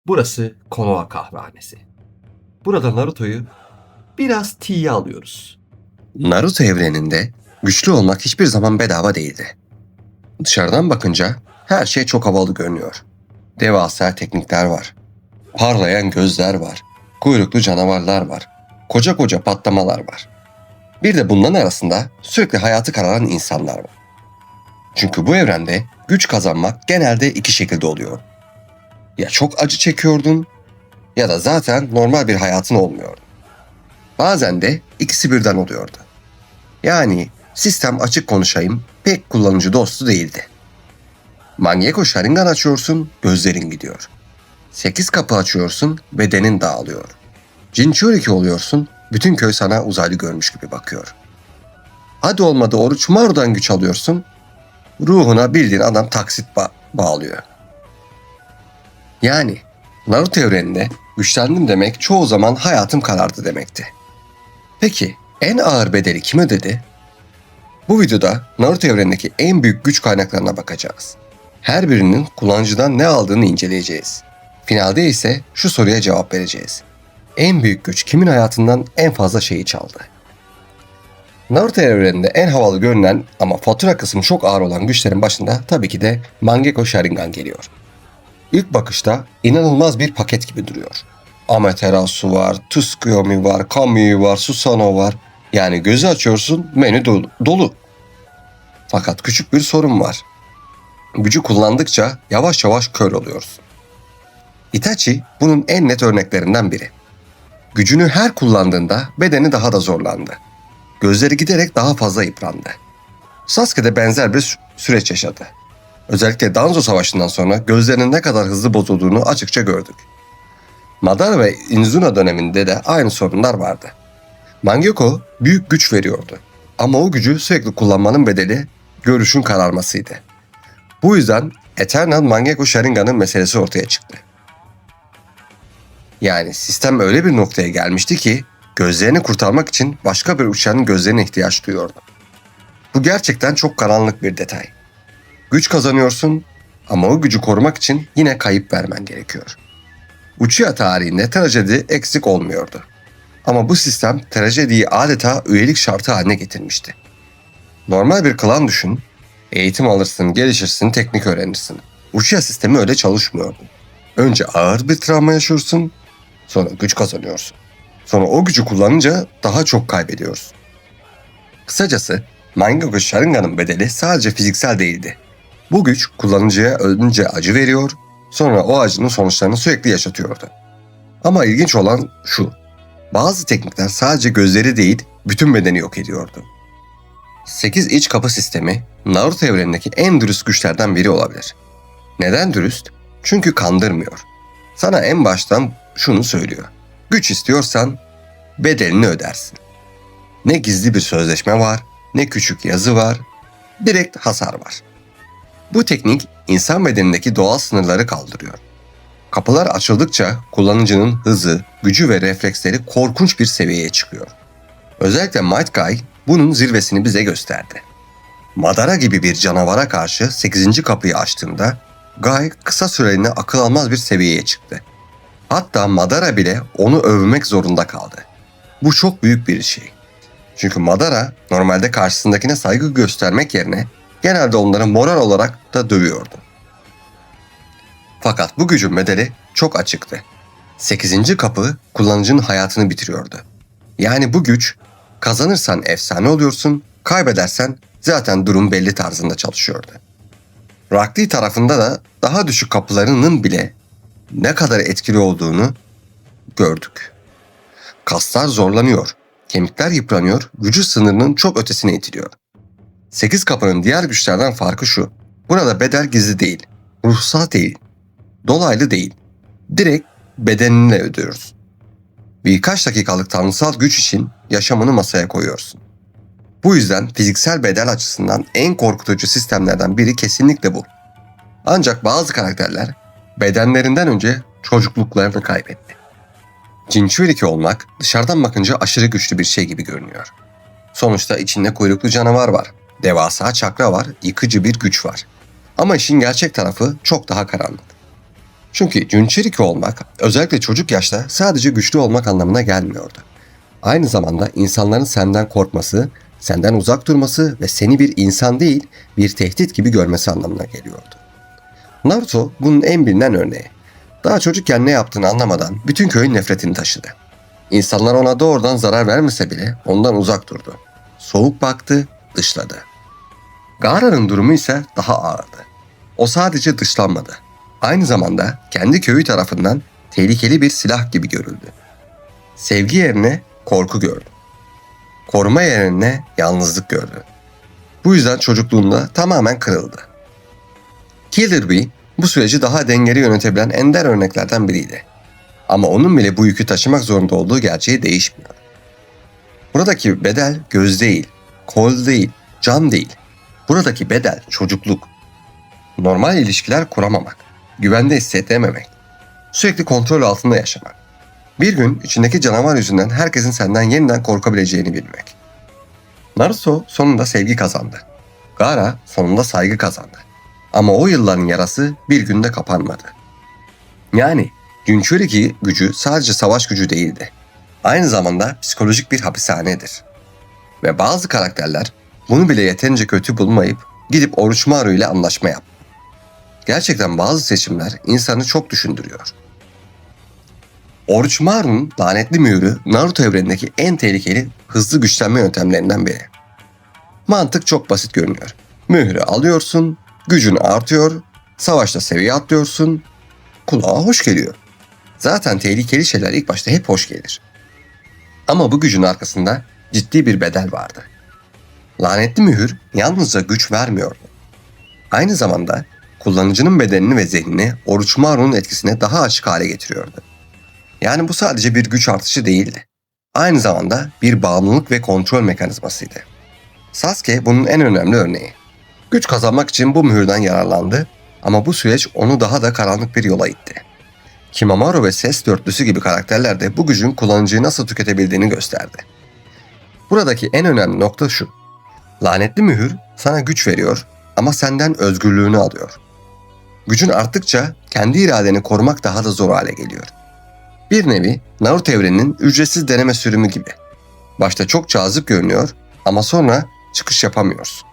Burası Konoha kahvehanesi. Burada Naruto'yu biraz tiye alıyoruz. Naruto evreninde güçlü olmak hiçbir zaman bedava değildi. Dışarıdan bakınca her şey çok havalı görünüyor. Devasa teknikler var. Parlayan gözler var. Kuyruklu canavarlar var. Koca koca patlamalar var. Bir de bunların arasında sürekli hayatı kararan insanlar var. Çünkü bu evrende güç kazanmak genelde iki şekilde oluyor. Ya çok acı çekiyordun ya da zaten normal bir hayatın olmuyordu. Bazen de ikisi birden oluyordu. Yani sistem açık konuşayım pek kullanıcı dostu değildi. Mangekyo Sharingan açıyorsun, gözlerin gidiyor. 8 kapı açıyorsun, bedenin dağılıyor. Jinchuriki oluyorsun, bütün köy sana uzaylı görmüş gibi bakıyor. Hadi olmadı Orochimaru'dan güç alıyorsun, ruhuna bildiğin adam taksit bağlıyor. Yani Naruto evreninde güçlendim demek çoğu zaman hayatım karardı demekti. Peki en ağır bedeli kim ödedi? Bu videoda Naruto evrenindeki en büyük güç kaynaklarına bakacağız. Her birinin kullanıcıdan ne aldığını inceleyeceğiz. Finalde ise şu soruya cevap vereceğiz. En büyük güç kimin hayatından en fazla şeyi çaldı? Naruto evreninde en havalı görünen ama fatura kısmı çok ağır olan güçlerin başında tabii ki de Mangekyo Sharingan geliyor. İlk bakışta inanılmaz bir paket gibi duruyor. Amaterasu var, Tsukuyomi var, Kamui var, Susanoo var. Yani gözü açıyorsun menü dolu. Fakat küçük bir sorun var. Gücü kullandıkça yavaş yavaş kör oluyorsun. Itachi bunun en net örneklerinden biri. Gücünü her kullandığında bedeni daha da zorlandı. Gözleri giderek daha fazla yıprandı. Sasuke de benzer bir süreç yaşadı. Özellikle Danzo Savaşı'ndan sonra gözlerinin ne kadar hızlı bozulduğunu açıkça gördük. Madara ve Inazuma döneminde de aynı sorunlar vardı. Mangekyo büyük güç veriyordu. Ama o gücü sürekli kullanmanın bedeli görüşün kararmasıydı. Bu yüzden Eternal Mangekyo Sharingan'ın meselesi ortaya çıktı. Yani sistem öyle bir noktaya gelmişti ki gözlerini kurtarmak için başka bir uçanın gözlerine ihtiyaç duyuyordu. Bu gerçekten çok karanlık bir detay. Güç kazanıyorsun ama o gücü korumak için yine kayıp vermen gerekiyor. Uchiha tarihinde trajedi eksik olmuyordu. Ama bu sistem trajediyi adeta üyelik şartı haline getirmişti. Normal bir klan düşün, eğitim alırsın, gelişirsin, teknik öğrenirsin. Uchiha sistemi öyle çalışmıyordu. Önce ağır bir travma yaşıyorsun, sonra güç kazanıyorsun. Sonra o gücü kullanınca daha çok kaybediyorsun. Kısacası Mangekyo Sharingan'ın bedeli sadece fiziksel değildi. Bu güç kullanıcıya önce acı veriyor, sonra o acının sonuçlarını sürekli yaşatıyordu. Ama ilginç olan şu, bazı teknikler sadece gözleri değil, bütün bedeni yok ediyordu. 8 iç kapı sistemi, Naruto evrenindeki en dürüst güçlerden biri olabilir. Neden dürüst? Çünkü kandırmıyor. Sana en baştan şunu söylüyor. Güç istiyorsan bedelini ödersin. Ne gizli bir sözleşme var, ne küçük yazı var, direkt hasar var. Bu teknik insan bedenindeki doğal sınırları kaldırıyor. Kapılar açıldıkça kullanıcının hızı, gücü ve refleksleri korkunç bir seviyeye çıkıyor. Özellikle Might Guy bunun zirvesini bize gösterdi. Madara gibi bir canavara karşı 8. kapıyı açtığında Guy kısa süreliğine akıl almaz bir seviyeye çıktı. Hatta Madara bile onu övmek zorunda kaldı. Bu çok büyük bir şey. Çünkü Madara normalde karşısındakine saygı göstermek yerine genelde onları moral olarak da dövüyordu. Fakat bu gücün bedeli çok açıktı. 8. kapı kullanıcının hayatını bitiriyordu. Yani bu güç kazanırsan efsane oluyorsun, kaybedersen zaten durum belli tarzında çalışıyordu. Rock Lee tarafında da daha düşük kapılarının bile ne kadar etkili olduğunu gördük. Kaslar zorlanıyor, kemikler yıpranıyor, gücü sınırının çok ötesine itiliyor. 8 kapının diğer güçlerden farkı şu, burada bedel gizli değil, ruhsal değil, dolaylı değil, direkt bedeninle ödüyoruz. Birkaç dakikalık tanrısal güç için yaşamını masaya koyuyorsun. Bu yüzden fiziksel bedel açısından en korkutucu sistemlerden biri kesinlikle bu. Ancak bazı karakterler bedenlerinden önce çocukluklarını kaybetti. Jinchuriki olmak dışarıdan bakınca aşırı güçlü bir şey gibi görünüyor. Sonuçta içinde kuyruklu canavar var, devasa çakra var, yıkıcı bir güç var. Ama işin gerçek tarafı çok daha karanlık. Çünkü Junchiriki olmak özellikle çocuk yaşta sadece güçlü olmak anlamına gelmiyordu. Aynı zamanda insanların senden korkması, senden uzak durması ve seni bir insan değil bir tehdit gibi görmesi anlamına geliyordu. Naruto bunun en bilinen örneği. Daha çocukken ne yaptığını anlamadan bütün köyün nefretini taşıdı. İnsanlar ona doğrudan zarar vermese bile ondan uzak durdu. Soğuk baktı, dışladı. Gaara'nın durumu ise daha ağırdı. O sadece dışlanmadı. Aynı zamanda kendi köyü tarafından tehlikeli bir silah gibi görüldü. Sevgi yerine korku gördü. Koruma yerine yalnızlık gördü. Bu yüzden çocukluğunda tamamen kırıldı. Killer Bee bu süreci daha dengeli yönetebilen ender örneklerden biriydi. Ama onun bile bu yükü taşımak zorunda olduğu gerçeği değişmiyor. Buradaki bedel göz değil, kol değil, can değil. Buradaki bedel çocukluk. Normal ilişkiler kuramamak, güvende hissedememek, sürekli kontrol altında yaşamak. Bir gün içindeki canavar yüzünden herkesin senden yeniden korkabileceğini bilmek. Naruto sonunda sevgi kazandı. Gaara sonunda saygı kazandı. Ama o yılların yarası bir günde kapanmadı. Yani Jinchuriki gücü sadece savaş gücü değildi. Aynı zamanda psikolojik bir hapishanedir. Ve bazı karakterler bunu bile yeterince kötü bulmayıp gidip Orochimaru ile anlaşma yaptı. Gerçekten bazı seçimler insanı çok düşündürüyor. Orochimaru'nun lanetli mührü Naruto evrenindeki en tehlikeli hızlı güçlenme yöntemlerinden biri. Mantık çok basit görünüyor. Mührü alıyorsun, gücün artıyor, savaşta seviye atlıyorsun, kulağa hoş geliyor. Zaten tehlikeli şeyler ilk başta hep hoş gelir. Ama bu gücün arkasında ciddi bir bedel vardı. Lanetli mühür yalnızca güç vermiyordu. Aynı zamanda kullanıcının bedenini ve zihnini Orochimaru'nun etkisine daha açık hale getiriyordu. Yani bu sadece bir güç artışı değildi. Aynı zamanda bir bağımlılık ve kontrol mekanizmasıydı. Sasuke bunun en önemli örneği. Güç kazanmak için bu mühürden yararlandı ama bu süreç onu daha da karanlık bir yola itti. Kimamaru ve Ses dörtlüsü gibi karakterler de bu gücün kullanıcıyı nasıl tüketebildiğini gösterdi. Buradaki en önemli nokta şu. Lanetli mühür sana güç veriyor ama senden özgürlüğünü alıyor. Gücün arttıkça kendi iradeni korumak daha da zor hale geliyor. Bir nevi Naruto evreninin ücretsiz deneme sürümü gibi. Başta çok cazip görünüyor ama sonra çıkış yapamıyorsun.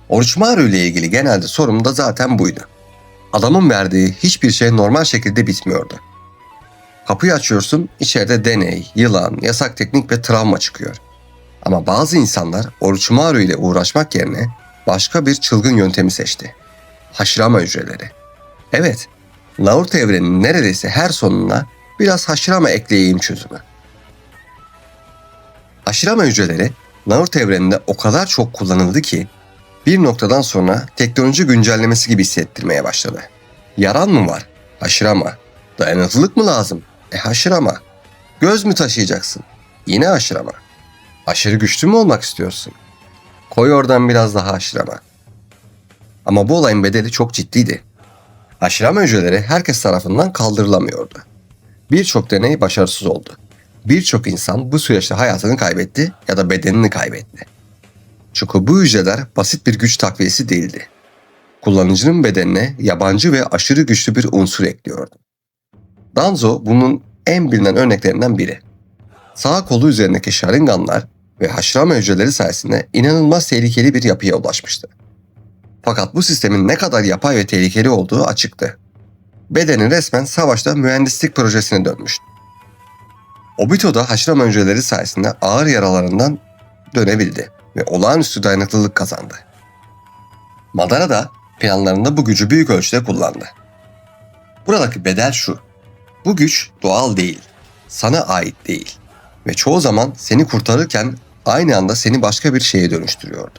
Orochimaru ile ilgili genelde sorun da zaten buydu. Adamın verdiği hiçbir şey normal şekilde bitmiyordu. Kapıyı açıyorsun, içeride deney, yılan, yasak teknik ve travma çıkıyor. Ama bazı insanlar Orochimaru ile uğraşmak yerine başka bir çılgın yöntemi seçti. Hashirama hücreleri. Evet, Naruto evreninin neredeyse her sonuna biraz Hashirama ekleyeyim çözümü. Hashirama hücreleri Naruto evreninde o kadar çok kullanıldı ki bir noktadan sonra teknoloji güncellemesi gibi hissettirmeye başladı. Yaran mı var? Hashirama. Dayanıklılık mı lazım? Hashirama. Göz mü taşıyacaksın? Yine Hashirama. Aşırı güçlü mü olmak istiyorsun? Koy oradan biraz daha Hashirama. Ama bu olayın bedeli çok ciddiydi. Hashirama hücreleri herkes tarafından kaldırılamıyordu. Birçok deney başarısız oldu. Birçok insan bu süreçte hayatını kaybetti ya da bedenini kaybetti. Çünkü bu hücreler basit bir güç takviyesi değildi. Kullanıcının bedenine yabancı ve aşırı güçlü bir unsur ekliyordu. Danzo bunun en bilinen örneklerinden biri. Sağ kolu üzerindeki Sharinganlar ve Hashirama hücreleri sayesinde inanılmaz tehlikeli bir yapıya ulaşmıştı. Fakat bu sistemin ne kadar yapay ve tehlikeli olduğu açıktı. Bedeni resmen savaşta mühendislik projesine dönmüştü. Obito da Hashirama hücreleri sayesinde ağır yaralarından dönebildi ve olağanüstü dayanıklılık kazandı. Madara da planlarında bu gücü büyük ölçüde kullandı. Buradaki bedel şu. Bu güç doğal değil, sana ait değil ve çoğu zaman seni kurtarırken aynı anda seni başka bir şeye dönüştürüyordu.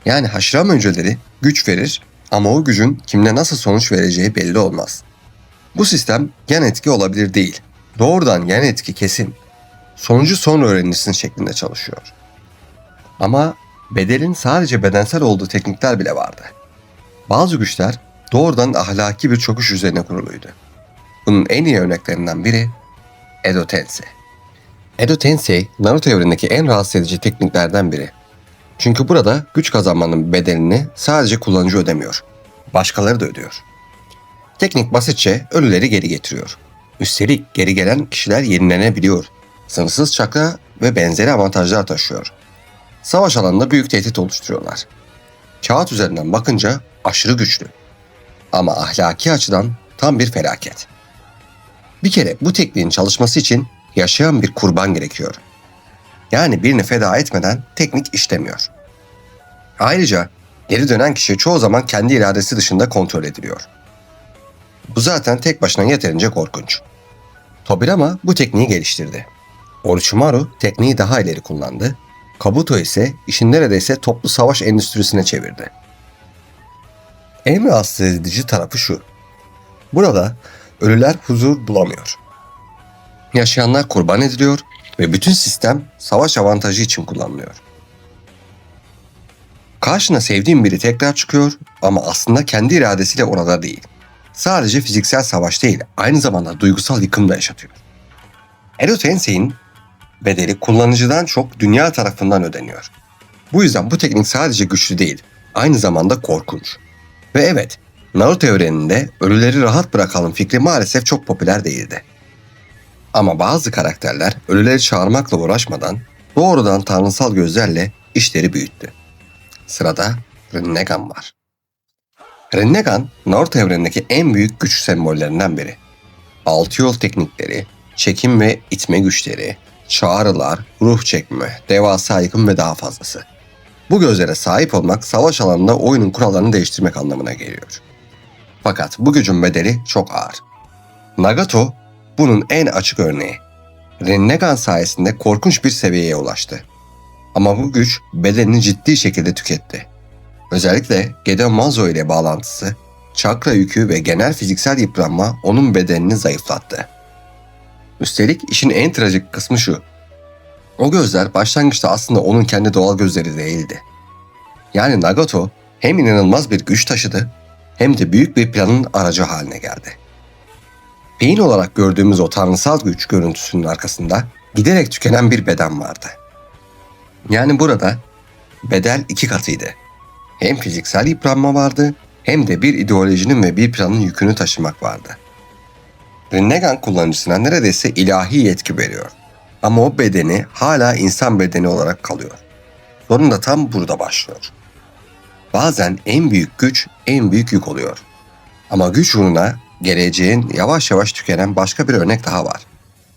Yani Hashirama hücreleri güç verir ama o gücün kimle nasıl sonuç vereceği belli olmaz. Bu sistem yan etki olabilir değil, doğrudan yan etki kesin. Sonucu sonra öğrenirsin şeklinde çalışıyor. Ama bedelin sadece bedensel olduğu teknikler bile vardı. Bazı güçler doğrudan ahlaki bir çöküş üzerine kuruluydu. Bunun en iyi örneklerinden biri Edo Tensei. Edo Tensei, Naruto evrenindeki en rahatsız edici tekniklerden biri. Çünkü burada güç kazanmanın bedelini sadece kullanıcı ödemiyor, başkaları da ödüyor. Teknik basitçe ölüleri geri getiriyor. Üstelik geri gelen kişiler yenilenebiliyor. Sınırsız çakra ve benzeri avantajlar taşıyor. Savaş alanında büyük tehdit oluşturuyorlar. Kağıt üzerinden bakınca aşırı güçlü. Ama ahlaki açıdan tam bir felaket. Bir kere bu tekniğin çalışması için yaşayan bir kurban gerekiyor. Yani birini feda etmeden teknik işlemiyor. Ayrıca geri dönen kişi çoğu zaman kendi iradesi dışında kontrol ediliyor. Bu zaten tek başına yeterince korkunç. Tobirama bu tekniği geliştirdi. Orochimaru tekniği daha ileri kullandı. Kabuto ise işin neredeyse toplu savaş endüstrisine çevirdi. En rahatsız edici tarafı şu. Burada ölüler huzur bulamıyor. Yaşayanlar kurban ediliyor ve bütün sistem savaş avantajı için kullanılıyor. Karşına sevdiğin biri tekrar çıkıyor ama aslında kendi iradesiyle orada değil. Sadece fiziksel savaş değil, aynı zamanda duygusal yıkım da yaşatıyor. Edo Tensei'nin bedeli kullanıcıdan çok dünya tarafından ödeniyor. Bu yüzden bu teknik sadece güçlü değil, aynı zamanda korkunç. Ve evet, Naruto evreninde ölüleri rahat bırakalım fikri maalesef çok popüler değildi. Ama bazı karakterler ölüleri çağırmakla uğraşmadan doğrudan tanrısal gözlerle işleri büyüttü. Sırada Rinnegan var. Rinnegan, Naruto evrenindeki en büyük güç sembollerinden biri. Altı yol teknikleri, çekim ve itme güçleri, çağrılar, ruh çekme, devasa yıkım ve daha fazlası. Bu gözlere sahip olmak savaş alanında oyunun kurallarını değiştirmek anlamına geliyor. Fakat bu gücün bedeli çok ağır. Nagato bunun en açık örneği. Rinnegan sayesinde korkunç bir seviyeye ulaştı. Ama bu güç bedenini ciddi şekilde tüketti. Özellikle Gedomazo ile bağlantısı, çakra yükü ve genel fiziksel yıpranma onun bedenini zayıflattı. Üstelik işin en trajik kısmı şu. O gözler başlangıçta aslında onun kendi doğal gözleri değildi. Yani Nagato hem inanılmaz bir güç taşıdı hem de büyük bir planın aracı haline geldi. Beyin olarak gördüğümüz o tanrısal güç görüntüsünün arkasında giderek tükenen bir beden vardı. Yani burada bedel iki katıydı. Hem fiziksel yıpranma vardı hem de bir ideolojinin ve bir planın yükünü taşımak vardı. Rinnegan kullanıcısına neredeyse ilahi yetki veriyor. Ama o bedeni hala insan bedeni olarak kalıyor. Sorun da tam burada başlıyor. Bazen en büyük güç en büyük yük oluyor. Ama güç uğruna geleceğin yavaş yavaş tükenen başka bir örnek daha var.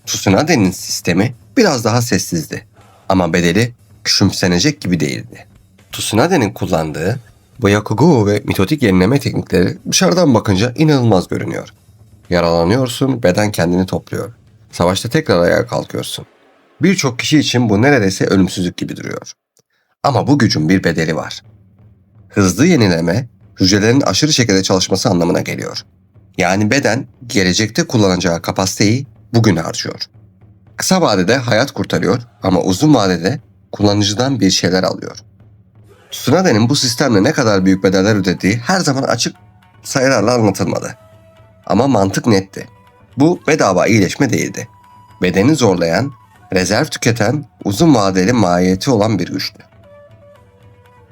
Tsunade'nin sistemi biraz daha sessizdi. Ama bedeli küçümsenecek gibi değildi. Tsunade'nin kullandığı Byakugo ve mitotik yenileme teknikleri dışarıdan bakınca inanılmaz görünüyor. Yaralanıyorsun, beden kendini topluyor. Savaşta tekrar ayağa kalkıyorsun. Birçok kişi için bu neredeyse ölümsüzlük gibi duruyor. Ama bu gücün bir bedeli var. Hızlı yenileme, hücrelerin aşırı şekilde çalışması anlamına geliyor. Yani beden gelecekte kullanacağı kapasiteyi bugün harcıyor. Kısa vadede hayat kurtarıyor ama uzun vadede kullanıcıdan bir şeyler alıyor. Tsunade'nin bu sistemle ne kadar büyük bedeller ödediği her zaman açık sayılarla anlatılmadı. Ama mantık netti. Bu bedava iyileşme değildi. Bedeni zorlayan, rezerv tüketen, uzun vadeli mahiyeti olan bir güçtü.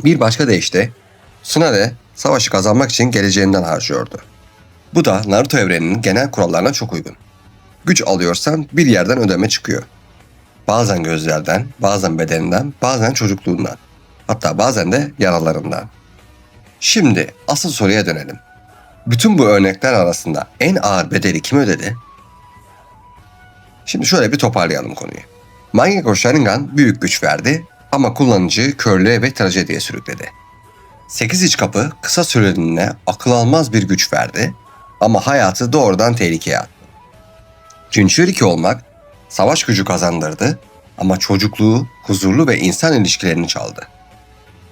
Bir başka deyişle, Tsunade savaşı kazanmak için geleceğinden harcıyordu. Bu da Naruto evreninin genel kurallarına çok uygun. Güç alıyorsan bir yerden ödeme çıkıyor. Bazen gözlerden, bazen bedeninden, bazen çocukluğundan. Hatta bazen de yaralarından. Şimdi asıl soruya dönelim. Bütün bu örnekler arasında en ağır bedeli kim ödedi? Şimdi şöyle bir toparlayalım konuyu. Mangekyo Sharingan büyük güç verdi ama kullanıcıyı körlüğe ve trajediye sürükledi. 8 iç kapı kısa süreliğine akıl almaz bir güç verdi ama hayatı doğrudan tehlikeye attı. Jinchuriki olmak savaş gücü kazandırdı ama çocukluğu, huzurlu ve insan ilişkilerini çaldı.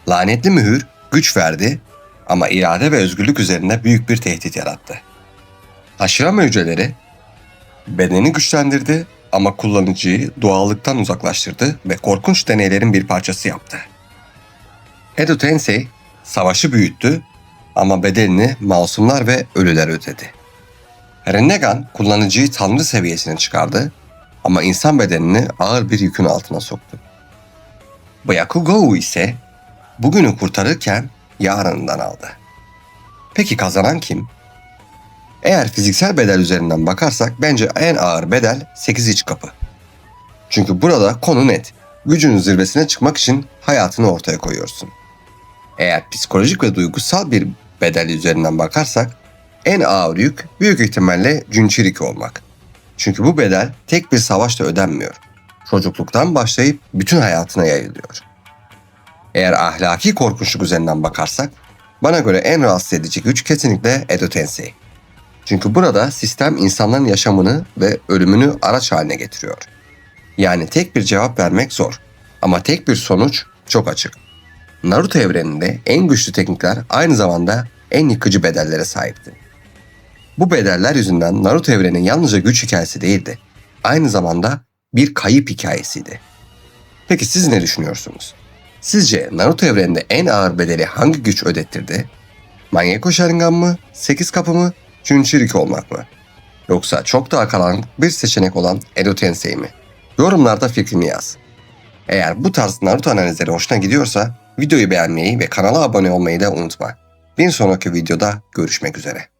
Lanetli mühür güç verdi ama irade ve özgürlük üzerine büyük bir tehdit yarattı. Hashirama hücreleri bedeni güçlendirdi ama kullanıcıyı doğallıktan uzaklaştırdı ve korkunç deneylerin bir parçası yaptı. Edo Tensei savaşı büyüttü ama bedelini masumlar ve ölüler ödedi. Rinnegan kullanıcıyı tanrı seviyesine çıkardı ama insan bedenini ağır bir yükün altına soktu. Byakugo ise bugünü kurtarırken yarından aldı. Peki kazanan kim? Eğer fiziksel bedel üzerinden bakarsak bence en ağır bedel 8 iç kapı. Çünkü burada konu net. Gücünün zirvesine çıkmak için hayatını ortaya koyuyorsun. Eğer psikolojik ve duygusal bir bedel üzerinden bakarsak en ağır yük büyük ihtimalle Junchiriki olmak. Çünkü bu bedel tek bir savaşla ödenmiyor. Çocukluktan başlayıp bütün hayatına yayılıyor. Eğer ahlaki korkunçluk üzerinden bakarsak bana göre en rahatsız edici güç kesinlikle Edo Tensei. Çünkü burada sistem insanların yaşamını ve ölümünü araç haline getiriyor. Yani tek bir cevap vermek zor ama tek bir sonuç çok açık. Naruto evreninde en güçlü teknikler aynı zamanda en yıkıcı bedellere sahipti. Bu bedeller yüzünden Naruto evrenin yalnızca güç hikayesi değildi. Aynı zamanda bir kayıp hikayesiydi. Peki siz ne düşünüyorsunuz? Sizce Naruto evreninde en ağır bedeli hangi güç ödettirdi? Mangekyo Sharingan mı, 8 kapı mı, Junchiriki olmak mı? Yoksa çok daha karanlık bir seçenek olan Edo Tensei mi? Yorumlarda fikrini yaz. Eğer bu tarz Naruto analizleri hoşuna gidiyorsa videoyu beğenmeyi ve kanala abone olmayı da unutma. Bir sonraki videoda görüşmek üzere.